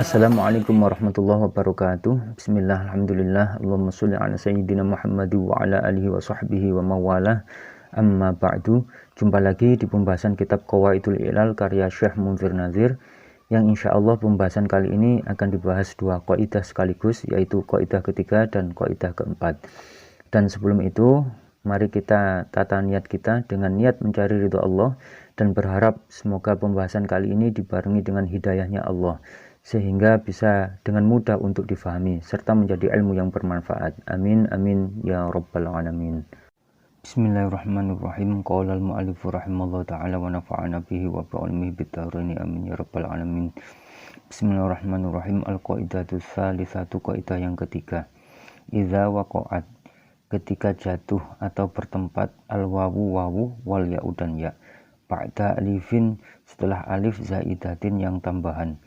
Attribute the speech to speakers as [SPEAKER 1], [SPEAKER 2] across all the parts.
[SPEAKER 1] Assalamualaikum warahmatullahi wabarakatuh. Bismillah, alhamdulillah, Allahumma sholli ala sayyidina Muhammad wa ala alihi wa sahbihi wa mawalah. Amma ba'du. Jumpa lagi di pembahasan kitab Qawaidul Ilal karya Syekh Munzir Nazir, yang insya Allah pembahasan kali ini akan dibahas dua kaidah sekaligus, yaitu kaidah ketiga dan kaidah keempat. Dan sebelum itu, mari kita tata niat kita dengan niat mencari ridho Allah dan berharap semoga pembahasan kali ini dibarengi dengan hidayahnya Allah, sehingga bisa dengan mudah untuk difahami serta menjadi ilmu yang bermanfaat. Amin amin ya rabbal alamin. Bismillahirrahmanirrahim. Qala al-mu'allif rahimallahu ta'ala wa nafa'ana bihi wa bi'ilmihi bid-dharain amin ya rabbal alamin. Bismillahirrahmanirrahim. Al-qaidatu tsalitsatu, kaidah yang ketiga. Idza waqa'at, ketika jatuh atau bertempat al-wawu wal ya'u dan ya, ba'da alifin, setelah alif zaidatin yang tambahan,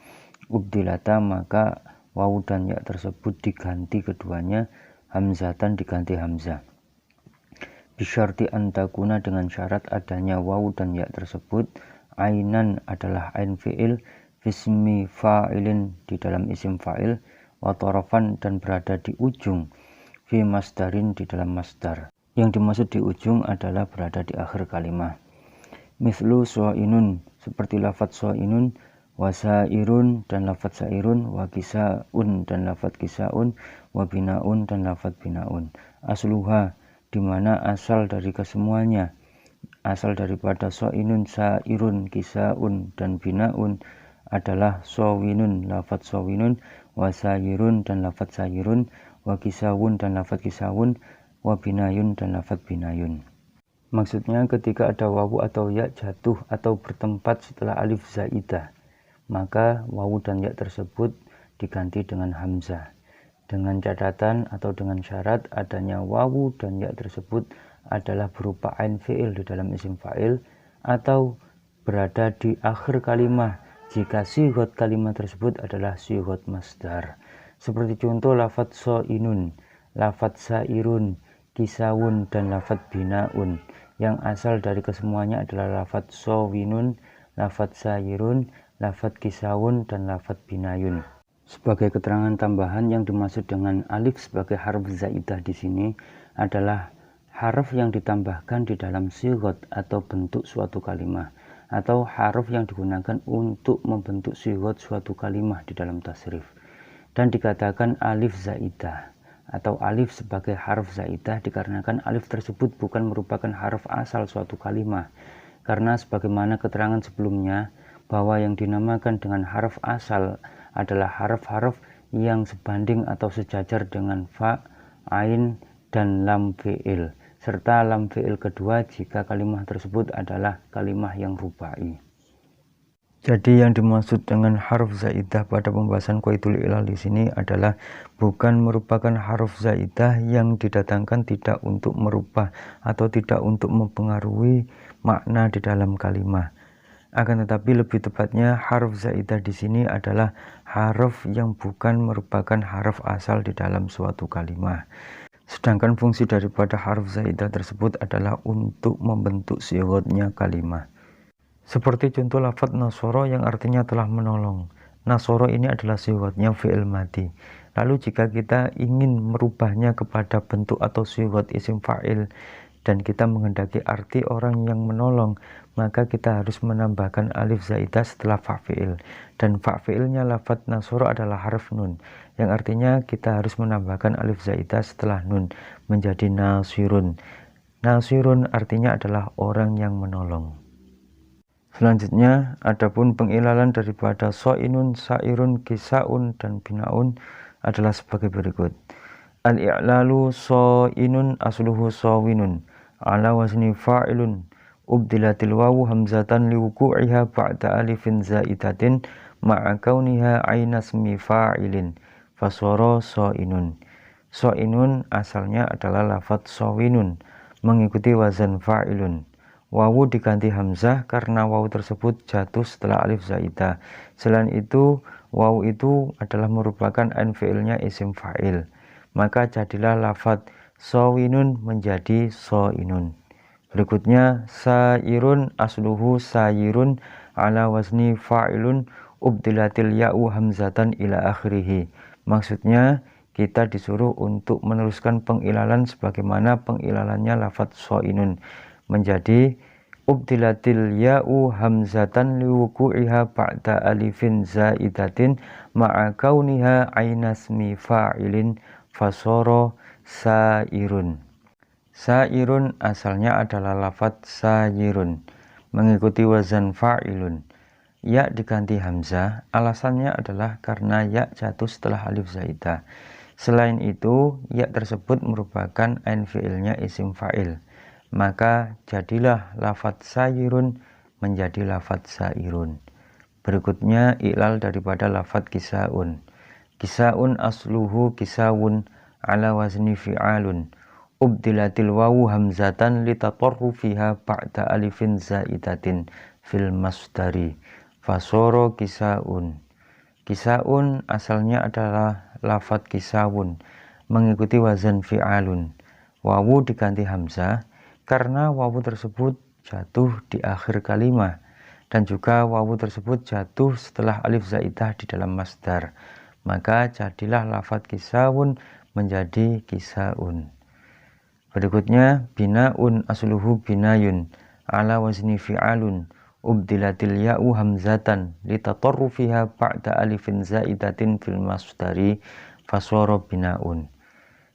[SPEAKER 1] ubdilata, maka wawu dan ya tersebut diganti keduanya hamzatan, diganti hamzah. Bisyarti antakuna, dengan syarat adanya wawu dan ya tersebut ainan, adalah ain fi'il, fismi fa'ilin, di dalam isim fa'il, wa tarafan, dan berada di ujung, fi masdarin, di dalam masdar. Yang dimaksud di ujung adalah berada di akhir kalimah. Mithlu so'inun, seperti lafadz so'inun, wasairun, dan lafadz sairun, wa kisaun, dan lafadz kisaun, wa binaun, dan lafadz binaun. Asluha, dimana asal dari kesemuanya, asal daripada so'inun, sairun, kisaun, dan binaun adalah sowinun, lafadz sowinun, wasairun, dan lafadz sairun, wa kisawun, dan lafadz kisawun, wa binayun, dan lafadz binayun. Maksudnya ketika ada wawu atau ya jatuh atau bertempat setelah alif zaidah, maka wawu dan ya tersebut diganti dengan hamzah, dengan catatan atau dengan syarat adanya wawu dan ya tersebut adalah berupa ain fi'il di dalam isim fa'il atau berada di akhir kalimah jika sighot kalimat tersebut adalah sighot masdar. Seperti contoh lafadz so'inun, lafadz sairun, kisawun, dan lafadz binaun, yang asal dari kesemuanya adalah lafadz sowinun, lafadz sairun, lafadz kisawun, dan lafadz binayun. Sebagai keterangan tambahan, yang dimaksud dengan alif sebagai harf zaidah di sini adalah harf yang ditambahkan di dalam sighot atau bentuk suatu kalimah, atau harf yang digunakan untuk membentuk sighot suatu kalimah di dalam tasrif. Dan dikatakan alif zaidah atau alif sebagai harf zaidah dikarenakan alif tersebut bukan merupakan harf asal suatu kalimah, karena sebagaimana keterangan sebelumnya bahwa yang dinamakan dengan harf asal adalah harf-harf yang sebanding atau sejajar dengan fa, ain, dan lam fi'il, serta lam fi'il kedua jika kalimah tersebut adalah kalimah yang rubai. Jadi yang dimaksud dengan harf zaidah pada pembahasan qaidul ilal di sini adalah bukan merupakan harf zaidah yang didatangkan tidak untuk merubah atau tidak untuk mempengaruhi makna di dalam kalimah. Akan tetapi lebih tepatnya harf zaidah di sini adalah harf yang bukan merupakan harf asal di dalam suatu kalimah. Sedangkan fungsi daripada harf zaidah tersebut adalah untuk membentuk sighotnya kalimah. Seperti contoh lafadz nasoro yang artinya telah menolong. Nasoro ini adalah sighotnya fi'il madhi. Lalu jika kita ingin merubahnya kepada bentuk atau sighot isim fa'il dan kita menghendaki arti orang yang menolong, maka kita harus menambahkan alif zaidah setelah fa'fi'il, dan fa'fi'ilnya lafadz nasoro adalah harf nun, yang artinya kita harus menambahkan alif zaidah setelah nun menjadi nasirun. Nasirun artinya adalah orang yang menolong. Selanjutnya, adapun pengilalan daripada so'inun, sairun, kisaun, dan binaun adalah sebagai berikut. Al-i'lalu so'inun asluhu sowinun, ala wazni fa'ilun, ubdilatil wawu hamzatan liwuku'iha ba'da alifin zaidatin ma'a kauniha ainasmi fa'ilin, fasoro so'inun. So'inun asalnya adalah lafadz sowinun, mengikuti wazan fa'ilun. Wawu diganti hamzah karena wawu tersebut jatuh setelah alif zaidah. Selain itu, wawu itu adalah merupakan ain fi'ilnya isim fa'il. Maka jadilah lafadz sowinun menjadi so'inun. Berikutnya, sairun asluhu sayirun ala wazni fa'ilun, ubdilatil ya'u hamzatan ila akhirih. Maksudnya kita disuruh untuk meneruskan pengilalan sebagaimana pengilalannya lafadz so'inun menjadi ubdilatil ya'u hamzatan liwuku'iha ba'da alifin zaidatin ma'a kauniha ainasmi fa'ilin fasoro sairun. Sairun asalnya adalah lafadz sayirun mengikuti wazan fa'ilun. Ya diganti hamzah, alasannya adalah karena ya jatuh setelah alif zaidah. Selain itu, ya tersebut merupakan ain fi'ilnya isim fa'il. Maka jadilah lafadz sayirun menjadi lafadz sairun. Berikutnya i'lal daripada lafadz kisaun. Kisaun asluhu kisawun ala wazni fi'alun. Ubdilatil wawu hamzatan litatarrufiha ba'da alifin zaidatin fil masdari fasoro kisaun. Kisaun asalnya adalah lafadz kisawun mengikuti wazan fi'alun. Wawu diganti hamzah karena wawu tersebut jatuh di akhir kalimah dan juga wawu tersebut jatuh setelah alif zaidah di dalam masdar. Maka jadilah lafadz kisawun menjadi kisaun. Berikutnya binaun asluhu binayun ala wazni fi'alun ubdilatil ya'u hamzatan litatarrufiha ba'da alifin zaidatin fil masdari fasoro binaun.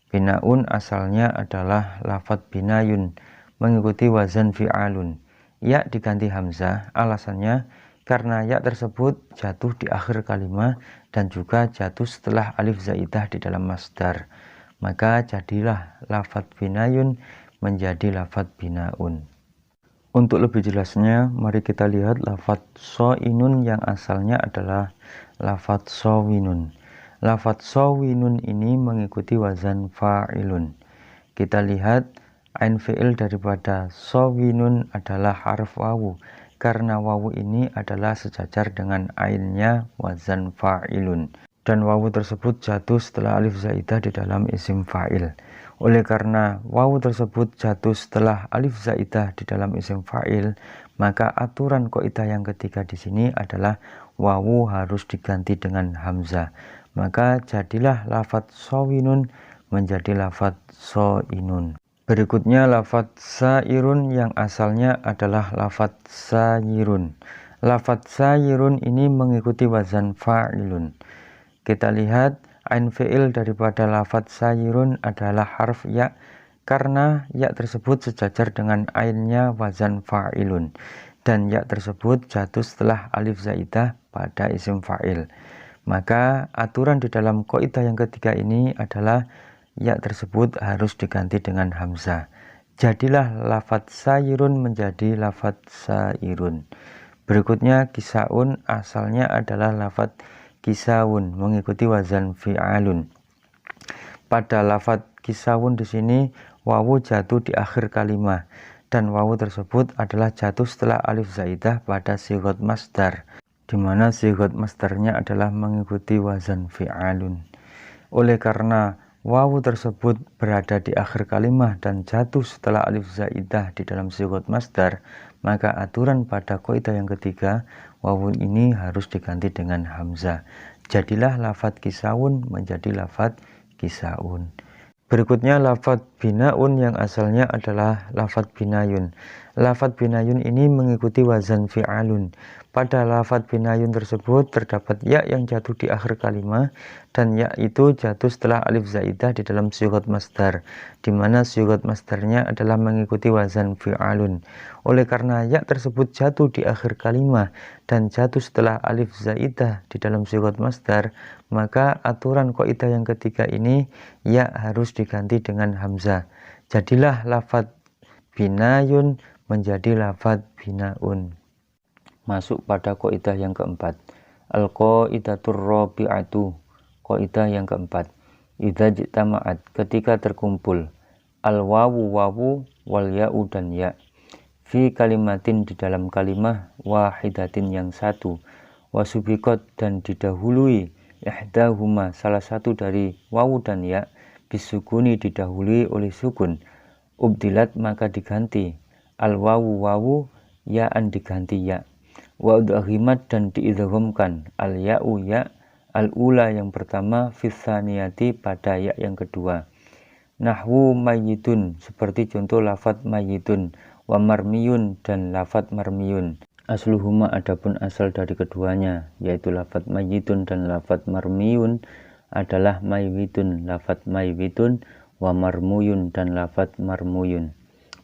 [SPEAKER 1] Binaun asalnya adalah lafadz binayun mengikuti wazan fi'alun. Ya diganti hamzah, alasannya karena ya tersebut jatuh di akhir kalimat dan juga jatuh setelah alif zaidah di dalam masdar. Maka jadilah lafadz binayun menjadi lafadz binaun. Untuk lebih jelasnya, mari kita lihat lafadz so'inun yang asalnya adalah lafadz sowinun. Lafadz sowinun ini mengikuti wazan fa'ilun. Kita lihat ain fi'il daripada sowinun adalah harf wawu, karena wawu ini adalah sejajar dengan ainnya wazan fa'ilun. Dan wawu tersebut jatuh setelah alif zaidah di dalam isim fa'il. Oleh karena wawu tersebut jatuh setelah alif zaidah di dalam isim fa'il, maka aturan kaidah yang ketiga di sini adalah wawu harus diganti dengan hamzah. Maka jadilah lafadz sowinun menjadi lafadz so'inun. Berikutnya lafadz sairun yang asalnya adalah lafadz sayirun. Lafadz sayirun ini mengikuti wazan fa'ilun. Kita lihat ain fi'il daripada lafadz sayirun adalah harf ya, karena ya tersebut sejajar dengan ainnya wazan fa'ilun, dan ya tersebut jatuh setelah alif zaidah pada isim fa'il. Maka aturan di dalam kaidah yang ketiga ini adalah ya tersebut harus diganti dengan hamzah. Jadilah lafadz sayirun menjadi lafadz sairun. Berikutnya kisaun asalnya adalah lafadz kisawun mengikuti wazan fi'alun. Pada lafadz kisawun di sini wawu jatuh di akhir kalimat dan wawu tersebut adalah jatuh setelah alif zaidah pada sigot masdar, di mana sigot masdarnya adalah mengikuti wazan fi'alun. Oleh karena wawu tersebut berada di akhir kalimat dan jatuh setelah alif zaidah di dalam sigot masdar, maka aturan pada kaidah yang ketiga, wawu ini harus diganti dengan hamzah. Jadilah lafadz kisawun menjadi lafadz kisaun. Berikutnya lafadz binaun yang asalnya adalah lafadz binayun. Lafadz binayun ini mengikuti wazan fi'alun. Pada lafadz binayun tersebut terdapat ya yang jatuh di akhir kalimat, dan ya itu jatuh setelah alif zaidah di dalam sigot masdar, di mana sigot masdarnya adalah mengikuti wazan fi'alun. Oleh karena ya tersebut jatuh di akhir kalimat dan jatuh setelah alif zaidah di dalam sigot masdar, maka aturan kaidah yang ketiga ini ya harus diganti dengan hamzah. Jadilah lafadz binayun menjadi lafadz binaun. Masuk pada kaidah yang keempat, al-qaidatur rabi'atu, kaidah yang keempat, idza jitama'at, ketika terkumpul, al-wawu wawu wal ya'u dan ya, fi kalimatin di dalam kalimah, wahidatin yang satu, wasubiqat dan didahului, ihdahuma salah satu dari wawu dan ya, bisukuni didahului oleh sukun, ubdilat maka diganti, al-wawu wawu, ya'an diganti ya. Wa udghimat dan diidghamkan al-ya'u ya al-ula yang pertama fitsaniyati pada ya yang kedua. Nahwu mayyitun seperti contoh lafadz mayyitun, wa marmiyun dan lafadz marmiyun. Asluhuma adapun asal dari keduanya yaitu lafadz mayyitun dan lafadz marmiyun adalah maywitun, lafadz maywitun, wa marmuyun dan lafadz marmuyun.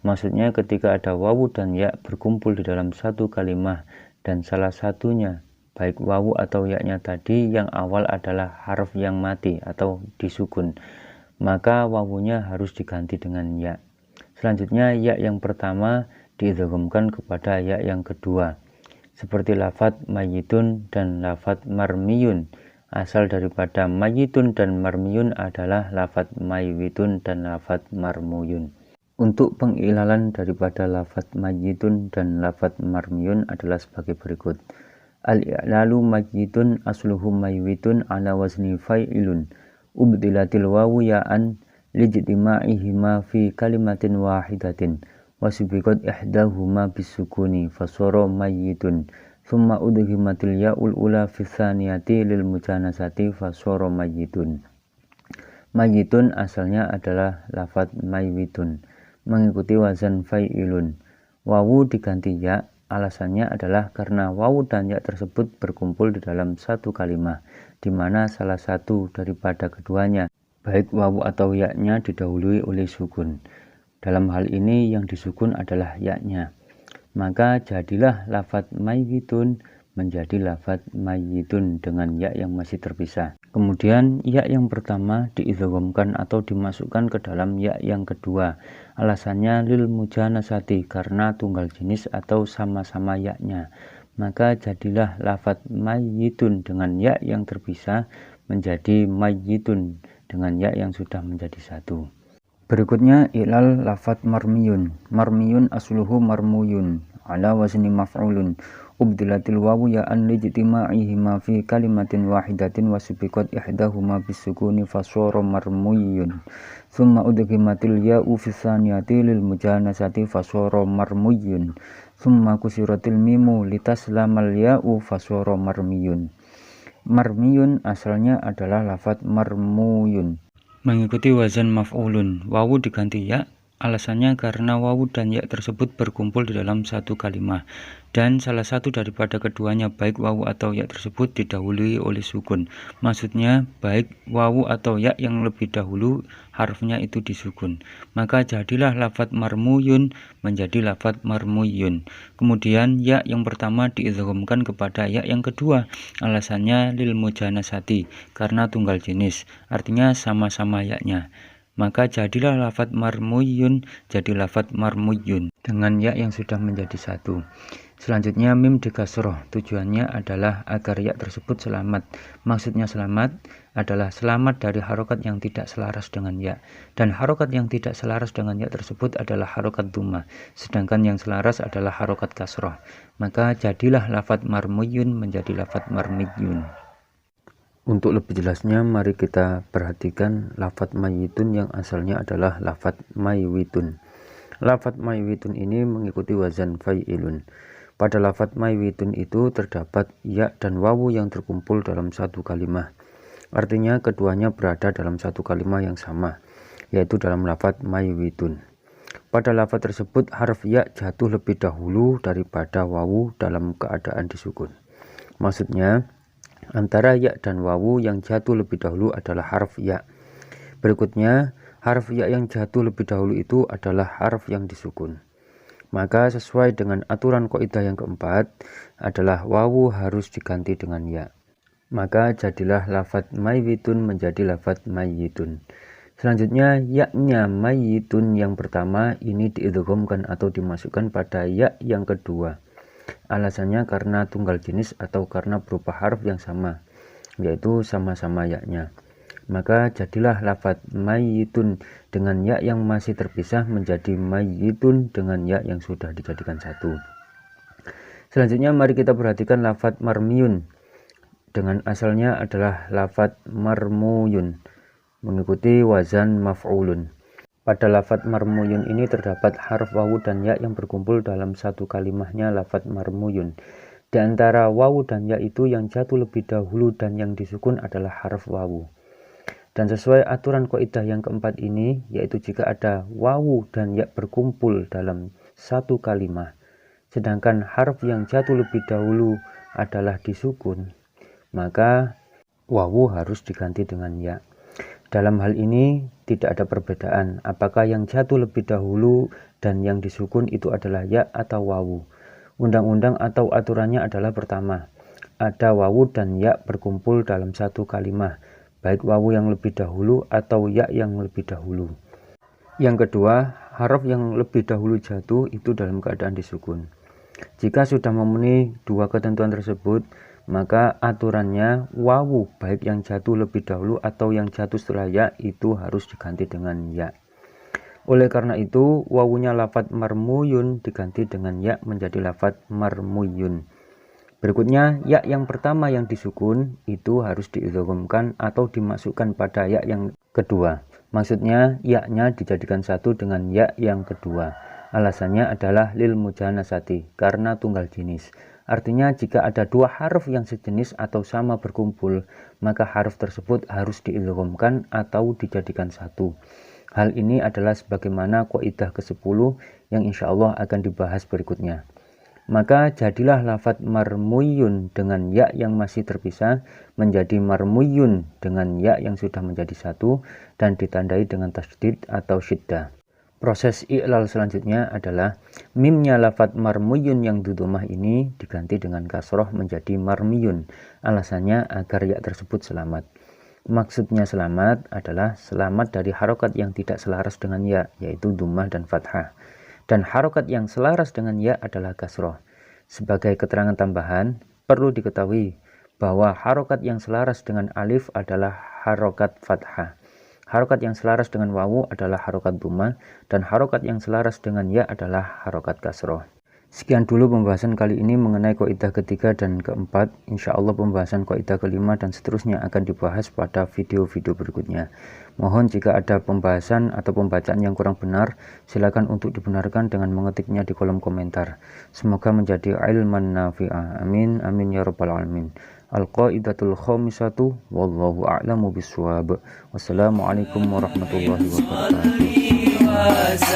[SPEAKER 1] Maksudnya ketika ada wawu dan ya berkumpul di dalam satu kalimah dan salah satunya baik wawu atau ya-nya tadi yang awal adalah harf yang mati atau disukun, maka wawunya harus diganti dengan ya. Selanjutnya ya yang pertama diidghamkan kepada ya yang kedua seperti lafadz mayyitun dan lafadz marmiyun. Asal daripada mayyitun dan marmiyun adalah lafadz maywitun dan lafadz marmuyun. Untuk pengilalan daripada lafadz mayyitun dan lafadz marmiyun adalah sebagai berikut. Al-i'lalu mayyitun asluhu maywitun ala wazni fa'ilun. Ubdilatil wawu ya'an lijtima'ihima fi kalimatin wahidatin. Wasubiqat ihdahuma bisukuni fasara mayyitun. Thumma udghimatil ya'ul ula fi tsaniyati lil mujanasati fasara mayyitun. Mayyitun asalnya adalah lafadz maywitun mengikuti wazan fa'ilun. Wawu diganti ya, alasannya adalah karena wawu dan ya tersebut berkumpul di dalam satu kalimah, di mana salah satu daripada keduanya, baik wawu atau ya-nya didahului oleh sukun. Dalam hal ini yang disukun adalah ya-nya. Maka jadilah lafadz maywitun menjadi lafadz mayyitun dengan ya yang masih terpisah. Kemudian ya yang pertama diidghamkan atau dimasukkan ke dalam ya yang kedua. Alasannya lil mujanasati karena tunggal jenis atau sama-sama ya-nya. Maka jadilah lafadz mayyitun dengan ya yang terpisah menjadi mayyitun dengan ya yang sudah menjadi satu. Berikutnya ilal lafadz marmiyun. Marmiyun asluhu marmuyun ala wazni maf'ulun. Ubdilatil wawu ya'an lijtima'ihima fi kalimatin wahidatin wasubiqat ihdahuma bisukuni fasara marmuyun. Thumma udghimatil ya'u fi tsaniyati lil mujanasati fasara marmuyun. Thumma kusiratil mimu litaslamal ya'u fasara marmiyun. Marmiyun asalnya adalah lafadz marmuyun mengikuti wazan maf'ulun. Wawu diganti ya, alasannya karena wawu dan ya tersebut berkumpul di dalam satu kalimah dan salah satu daripada keduanya baik wawu atau ya tersebut didahului oleh sukun. Maksudnya baik wawu atau ya yang lebih dahulu harfnya itu disukun. Maka jadilah lafadz marmuyun menjadi lafadz marmuyun. Kemudian ya yang pertama diidghamkan kepada ya yang kedua. Alasannya lil mujanasati karena tunggal jenis, artinya sama-sama ya-nya. Maka jadilah lafadz marmuyun jadi lafadz marmuyun dengan ya yang sudah menjadi satu. Selanjutnya mim dikasroh, tujuannya adalah agar ya tersebut selamat. Maksudnya selamat adalah selamat dari harokat yang tidak selaras dengan ya, dan harokat yang tidak selaras dengan ya tersebut adalah harokat dhamma, sedangkan yang selaras adalah harokat kasroh. Maka jadilah lafadz marmuyun menjadi lafadz marmiyun. Untuk lebih jelasnya mari kita perhatikan lafadz mayyitun yang asalnya adalah lafadz maywitun. Lafadz maywitun ini mengikuti wazan fa'ilun. Pada lafadz maywitun itu terdapat ya dan wawu yang terkumpul dalam satu kalimah. Artinya keduanya berada dalam satu kalimah yang sama, yaitu dalam lafadz maywitun. Pada lafadz tersebut harf ya jatuh lebih dahulu daripada wawu dalam keadaan disukun. Maksudnya antara ya dan wawu yang jatuh lebih dahulu adalah harf ya. Berikutnya harf ya yang jatuh lebih dahulu itu adalah harf yang disukun. Maka sesuai dengan aturan kaidah yang keempat adalah wawu harus diganti dengan ya. Maka jadilah lafadz maywitun menjadi lafadz mayyitun. Selanjutnya ya-nya mayyitun yang pertama ini diidghamkan atau dimasukkan pada ya yang kedua. Alasannya karena tunggal jenis atau karena berupa harf yang sama, yaitu sama-sama ya-nya. Maka jadilah lafadz mayyitun dengan ya yang masih terpisah menjadi mayyitun dengan ya yang sudah dijadikan satu. Selanjutnya mari kita perhatikan lafadz marmiyun dengan asalnya adalah lafadz marmuyun mengikuti wazan maf'ulun. Pada lafadz marmuyun ini terdapat harf wawu dan ya yang berkumpul dalam satu kalimahnya lafadz marmuyun. Di antara wawu dan ya itu yang jatuh lebih dahulu dan yang disukun adalah harf wawu. Dan sesuai aturan kaidah yang keempat ini, yaitu jika ada wawu dan ya berkumpul dalam satu kalimat, sedangkan harf yang jatuh lebih dahulu adalah disukun, maka wawu harus diganti dengan ya. Dalam hal ini tidak ada perbedaan apakah yang jatuh lebih dahulu dan yang disukun itu adalah ya atau wawu. Undang-undang atau aturannya adalah pertama, ada wawu dan ya berkumpul dalam satu kalimat, baik wawu yang lebih dahulu atau ya yang lebih dahulu. Yang kedua, harf yang lebih dahulu jatuh itu dalam keadaan disukun. Jika sudah memenuhi dua ketentuan tersebut, maka aturannya wawu baik yang jatuh lebih dahulu atau yang jatuh setelah ya itu harus diganti dengan ya. Oleh karena itu, wawunya lafadz marmuyun diganti dengan ya menjadi lafadz marmuyun. Berikutnya, ya yang pertama yang disukun itu harus diidghamkan atau dimasukkan pada ya yang kedua. Maksudnya, ya-nya dijadikan satu dengan ya yang kedua. Alasannya adalah lil mujanasati, karena tunggal jenis. Artinya, jika ada dua harf yang sejenis atau sama berkumpul, maka harf tersebut harus diidghamkan atau dijadikan satu. Hal ini adalah sebagaimana kaidah ke-10 yang insya Allah akan dibahas berikutnya. Maka jadilah lafadz marmuyun dengan ya yang masih terpisah menjadi marmuyun dengan ya yang sudah menjadi satu dan ditandai dengan tasydid atau syiddah. Proses i'lal selanjutnya adalah mimnya lafadz marmuyun yang dudumah ini diganti dengan kasroh menjadi marmiyun. Alasannya agar ya tersebut selamat. Maksudnya selamat adalah selamat dari harokat yang tidak selaras dengan ya, yaitu dumah dan fathah. Dan harokat yang selaras dengan ya adalah kasroh. Sebagai keterangan tambahan, perlu diketahui bahwa harokat yang selaras dengan alif adalah harokat fathah. Harokat yang selaras dengan wawu adalah harokat dumah, dan harokat yang selaras dengan ya adalah harokat kasroh. Sekian dulu pembahasan kali ini mengenai kaidah ketiga dan keempat. Insya Allah pembahasan kaidah kelima dan seterusnya akan dibahas pada video-video berikutnya. Mohon jika ada pembahasan atau pembacaan yang kurang benar, silakan untuk dibenarkan dengan mengetiknya di kolom komentar. Semoga menjadi ilman nafi'ah. Amin, amin ya rabbal alamin. Al-qaidatul khamisatu wallahu a'lamu bishawab. Wassalamualaikum warahmatullahi wabarakatuh.